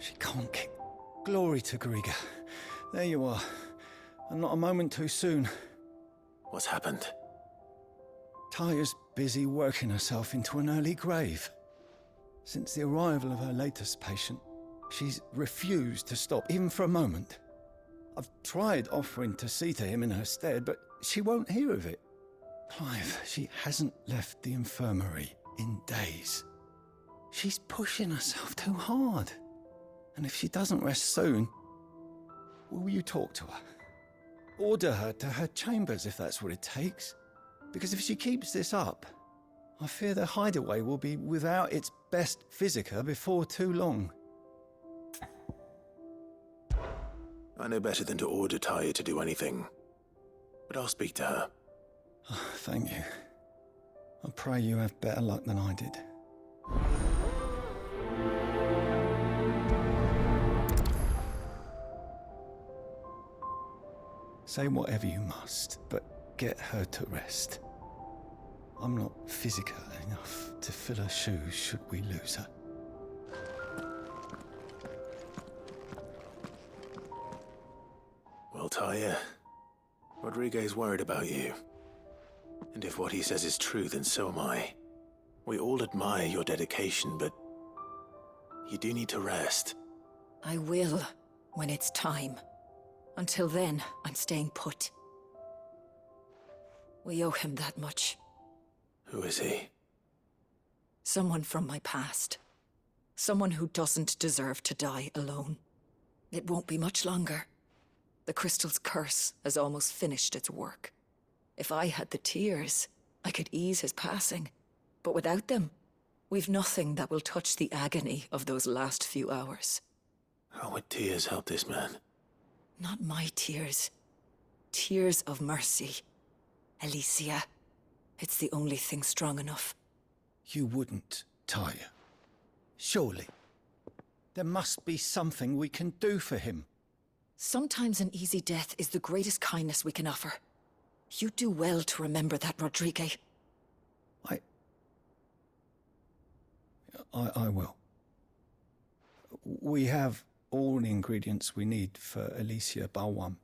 She can't kick. Glory to Griga. There you are. And not a moment too soon. What's happened? Taya's busy working herself into an early grave. Since the arrival of her latest patient, she's refused to stop, even for a moment. I've tried offering to see to him in her stead, but she won't hear of it. Clive, she hasn't left the infirmary in days. She's pushing herself too hard. And if she doesn't rest soon, will you talk to her? Order her to her chambers if that's what it takes. Because if she keeps this up, I fear the hideaway will be without its best physica before too long. I know better than to order Taya to do anything. But I'll speak to her. Oh, thank you. I pray you have better luck than I did. Say whatever you must, but get her to rest. I'm not physical enough to fill her shoes should we lose her. Well, Taya, Rodriguez worried about you. And if what he says is true, then so am I. We all admire your dedication, but you do need to rest. I will, when it's time. Until then, I'm staying put. We owe him that much. Who is he? Someone from my past. Someone who doesn't deserve to die alone. It won't be much longer. The crystal's curse has almost finished its work. If I had the tears, I could ease his passing. But without them, we've nothing that will touch the agony of those last few hours. How would tears help this man? Not my tears. Tears of mercy. Alicia. It's the only thing strong enough. You wouldn't, Taya. Surely. There must be something we can do for him. Sometimes an easy death is the greatest kindness we can offer. You do well to remember that, Rodriguez. I will. We have all the ingredients we need for Alicia Balwam.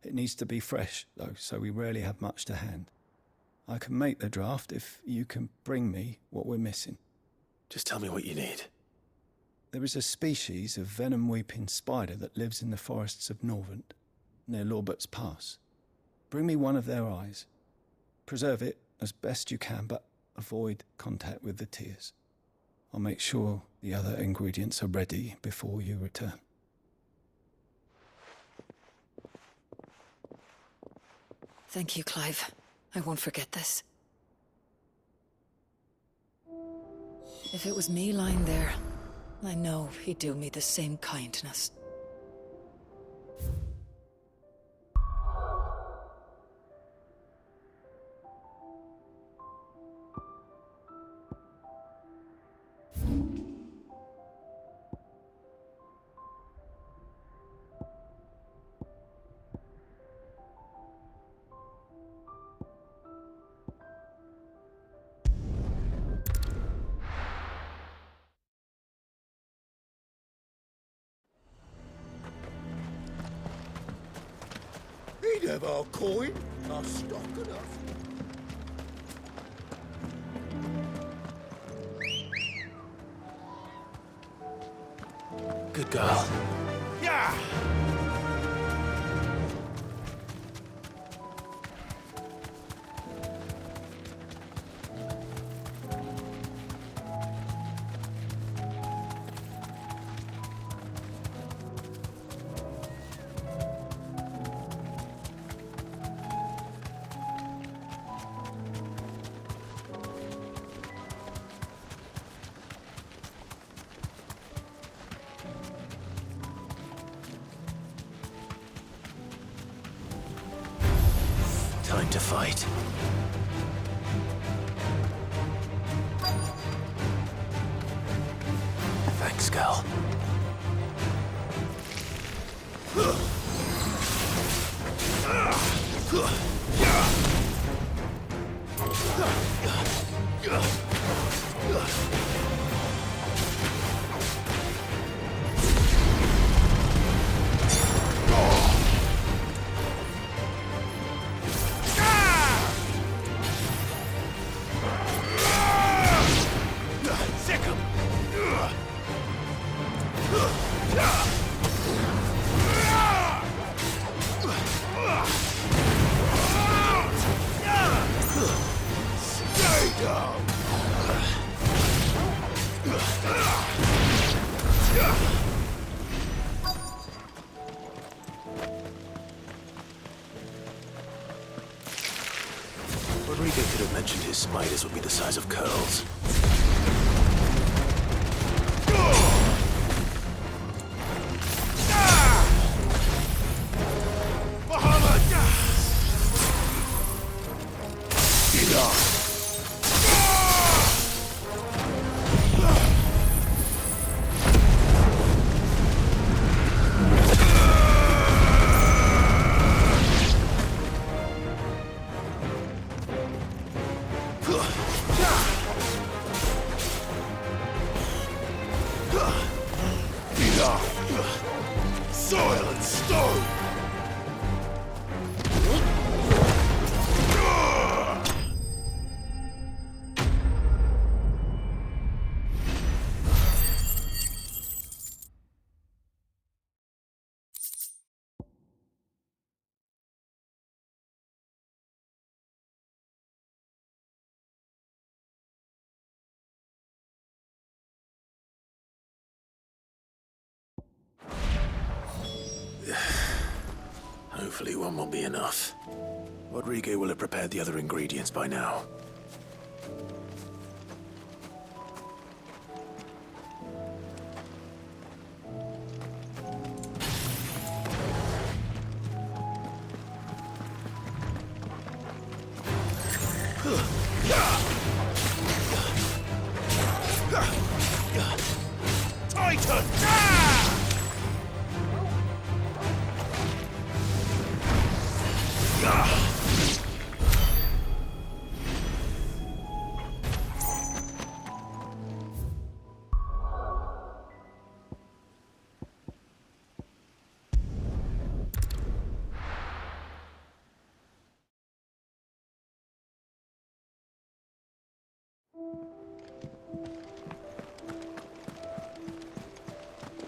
It needs to be fresh, though, so we rarely have much to hand. I can make the draft if you can bring me what we're missing. Just tell me what you need. There is a species of venom-weeping spider that lives in the forests of Norvent, near Lorbert's Pass. Bring me one of their eyes. Preserve it as best you can, but avoid contact with the tears. I'll make sure the other ingredients are ready before you return. Thank you, Clive. I won't forget this. If it was me lying there, I know he'd do me the same kindness. He'd have our coin, our stock enough. Good girl. Yeah! Time to fight. Thanks, girl. imagined his spiders would be the size of curls. Soil and stone! Hopefully one will be enough. Rodrigo will have prepared the other ingredients by now. Titan!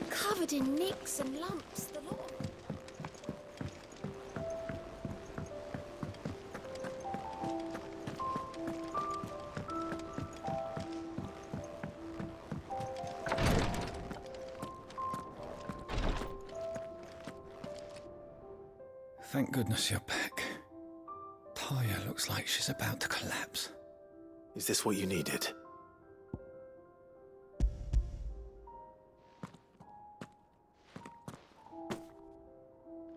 Covered in nicks and lumps, the lot. Thank goodness you're back. Taya looks like she's about to collapse. Is this what you needed?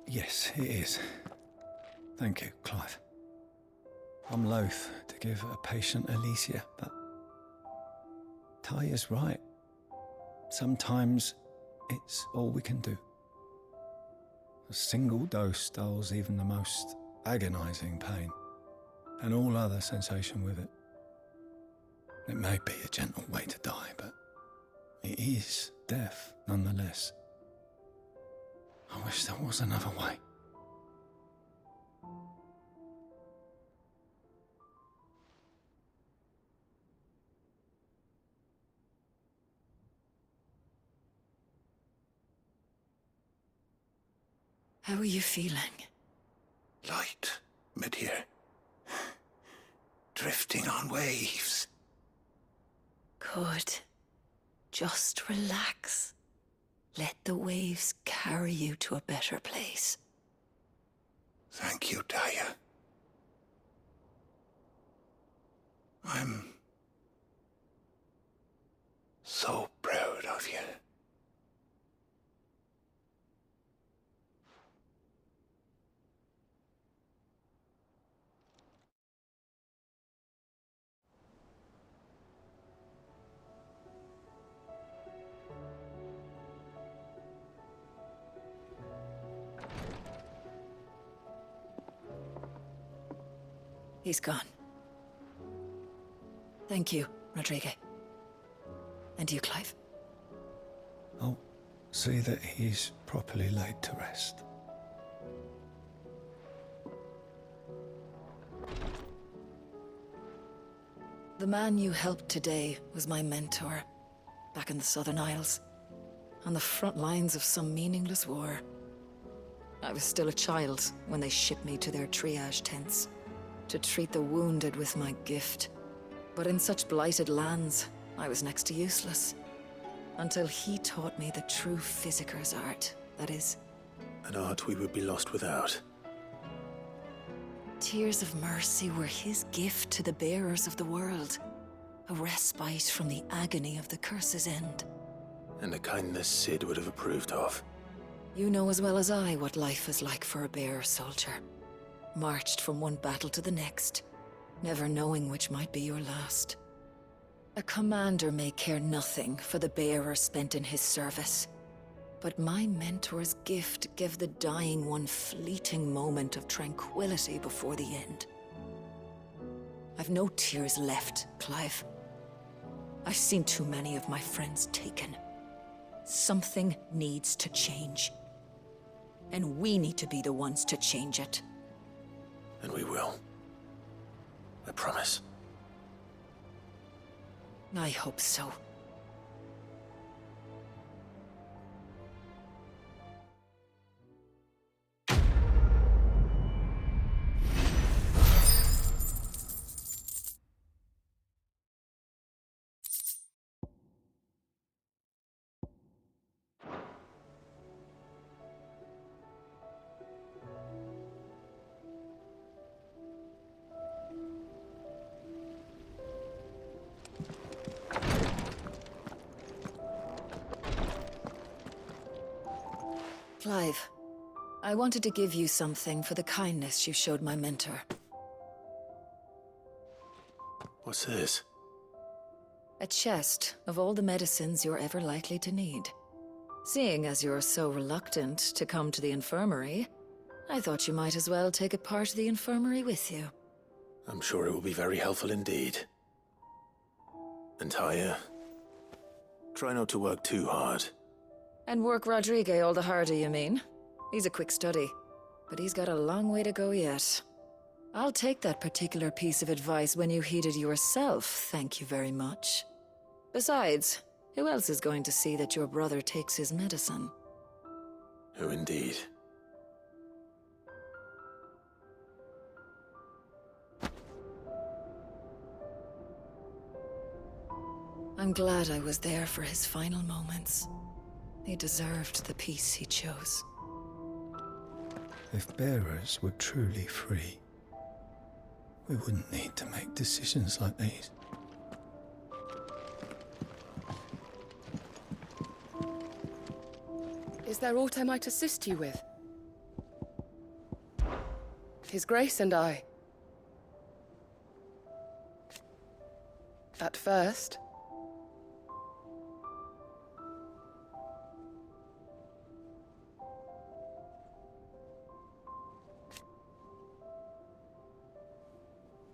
Yes, it is. Thank you, Clive. I'm loath to give a patient Alicia, but Taya's right. Sometimes it's all we can do. A single dose dulls even the most agonizing pain, and all other sensation with it. It may be a gentle way to die, but it is death nonetheless. I wish there was another way. How are you feeling? Light, mid-here. Drifting on waves. Good. Just relax. Let the waves carry you to a better place. Thank you, Taya. I'm so proud of you. He's gone. Thank you, Rodrigo. And you, Clive. I'll see that he's properly laid to rest. The man you helped today was my mentor, back in the Southern Isles, on the front lines of some meaningless war. I was still a child when they shipped me to their triage tents, to treat the wounded with my gift. But in such blighted lands, I was next to useless. Until he taught me the true physicker's art, that is. An art we would be lost without. Tears of mercy were his gift to the bearers of the world. A respite from the agony of the curse's end. And a kindness Sid would have approved of. You know as well as I what life is like for a bearer soldier. Marched from one battle to the next, never knowing which might be your last. A commander may care nothing for the bearer spent in his service. But my mentor's gift gave the dying one fleeting moment of tranquility before the end. I've no tears left, Clive. I've seen too many of my friends taken. Something needs to change. And we need to be the ones to change it. And we will. I promise. I hope so. Clive, I wanted to give you something for the kindness you showed my mentor. What's this? A chest of all the medicines you're ever likely to need. Seeing as you're so reluctant to come to the infirmary, I thought you might as well take a part of the infirmary with you. I'm sure it will be very helpful indeed. And Taya, try not to work too hard. And work Rodrigue all the harder, you mean? He's a quick study, but he's got a long way to go yet. I'll take that particular piece of advice when you heed it yourself, thank you very much. Besides, who else is going to see that your brother takes his medicine? Who indeed? I'm glad I was there for his final moments. He deserved the peace he chose. If bearers were truly free, we wouldn't need to make decisions like these. Is there aught I might assist you with? His Grace and I. At first,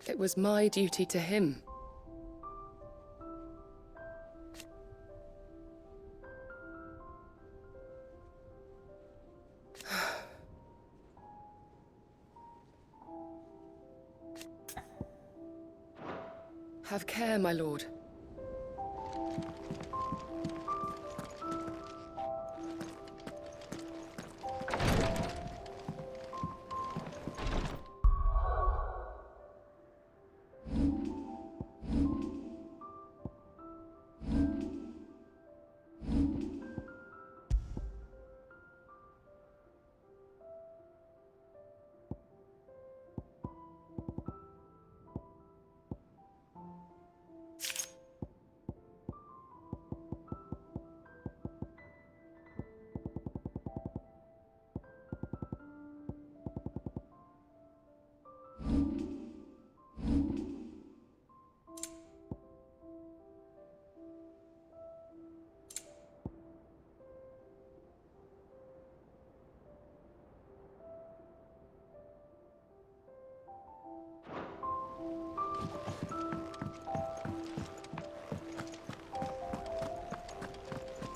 it was my duty to him. Have care, my lord.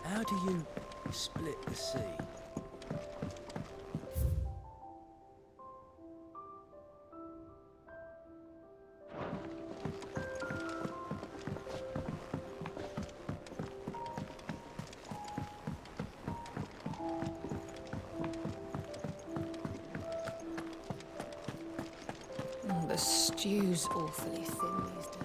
How do you split the sea? The stew's awfully thin these days.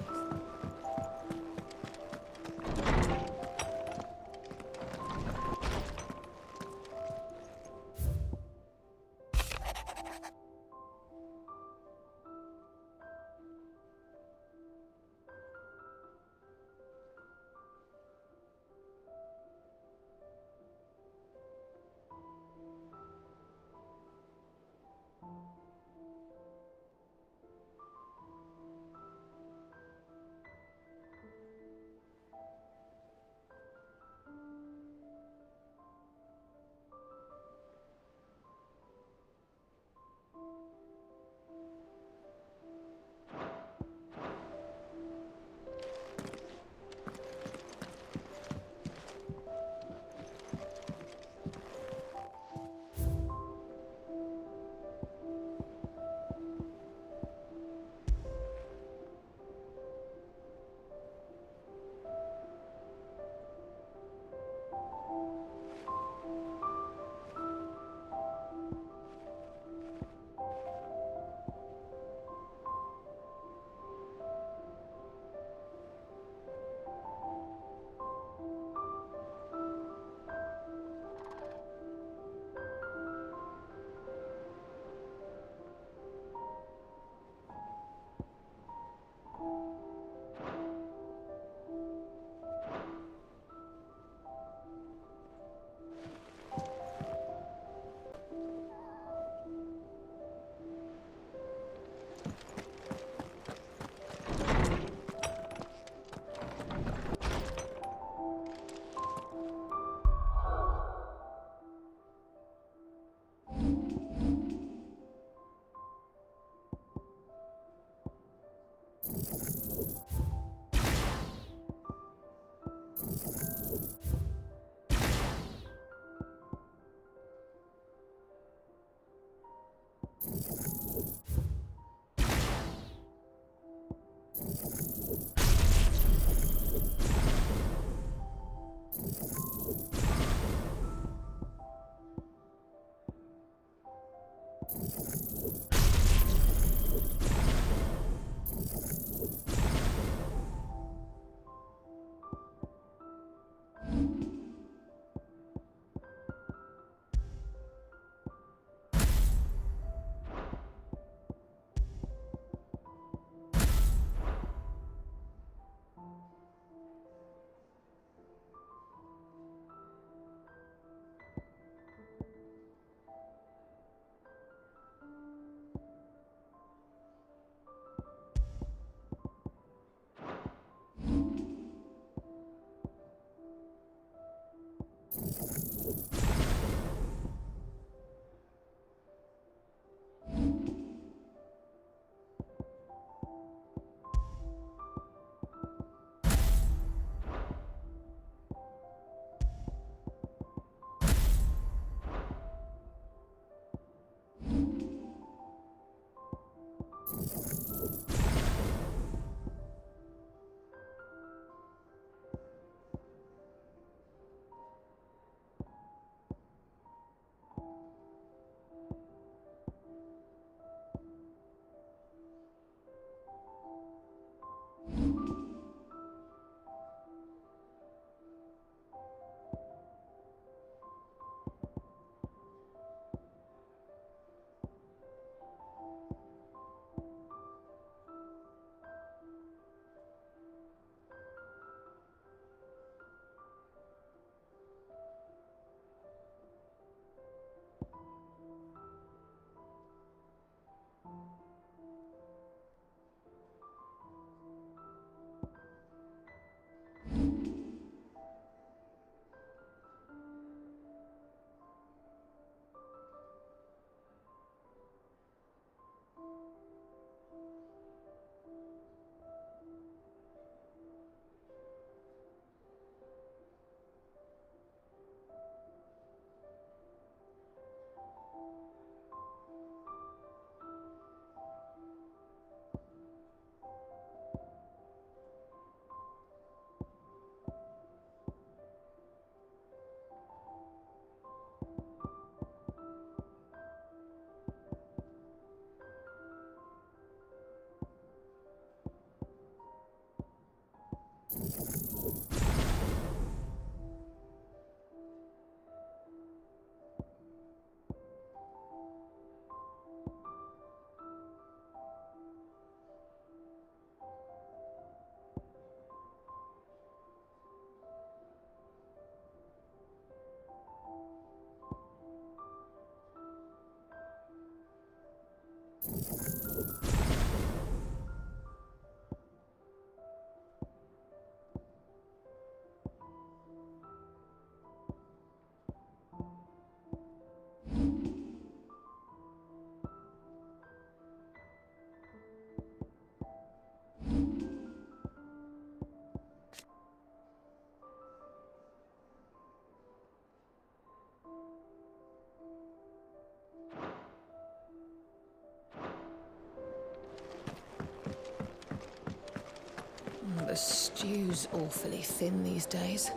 The stew's awfully thin these days.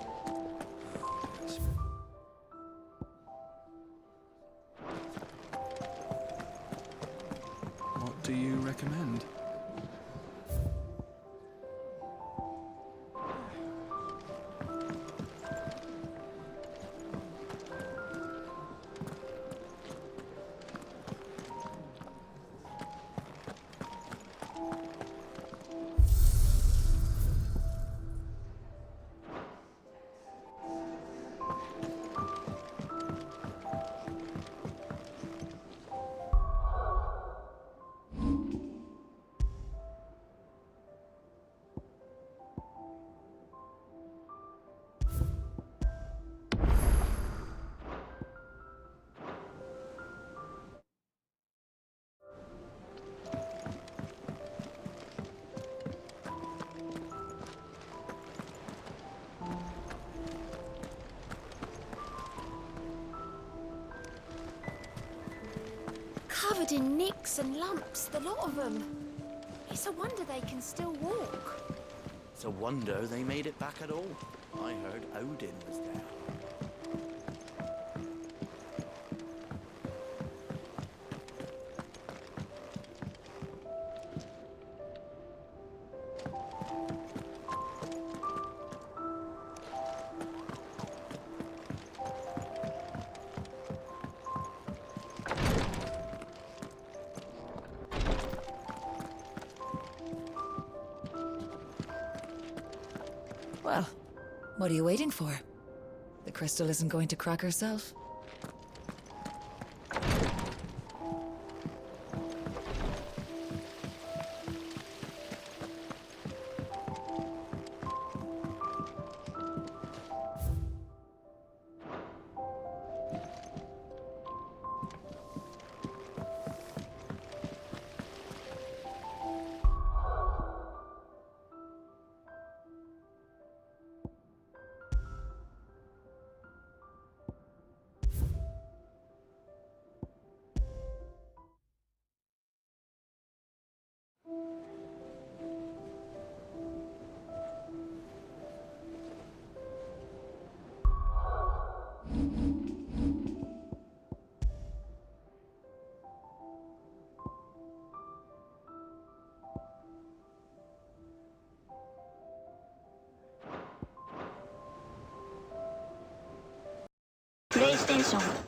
What do you recommend? Covered in nicks and lumps, the lot of them. It's a wonder they can still walk. It's a wonder they made it back at all. I heard Odin was there. Well, what are you waiting for? The crystal isn't going to crack herself. プレイステーション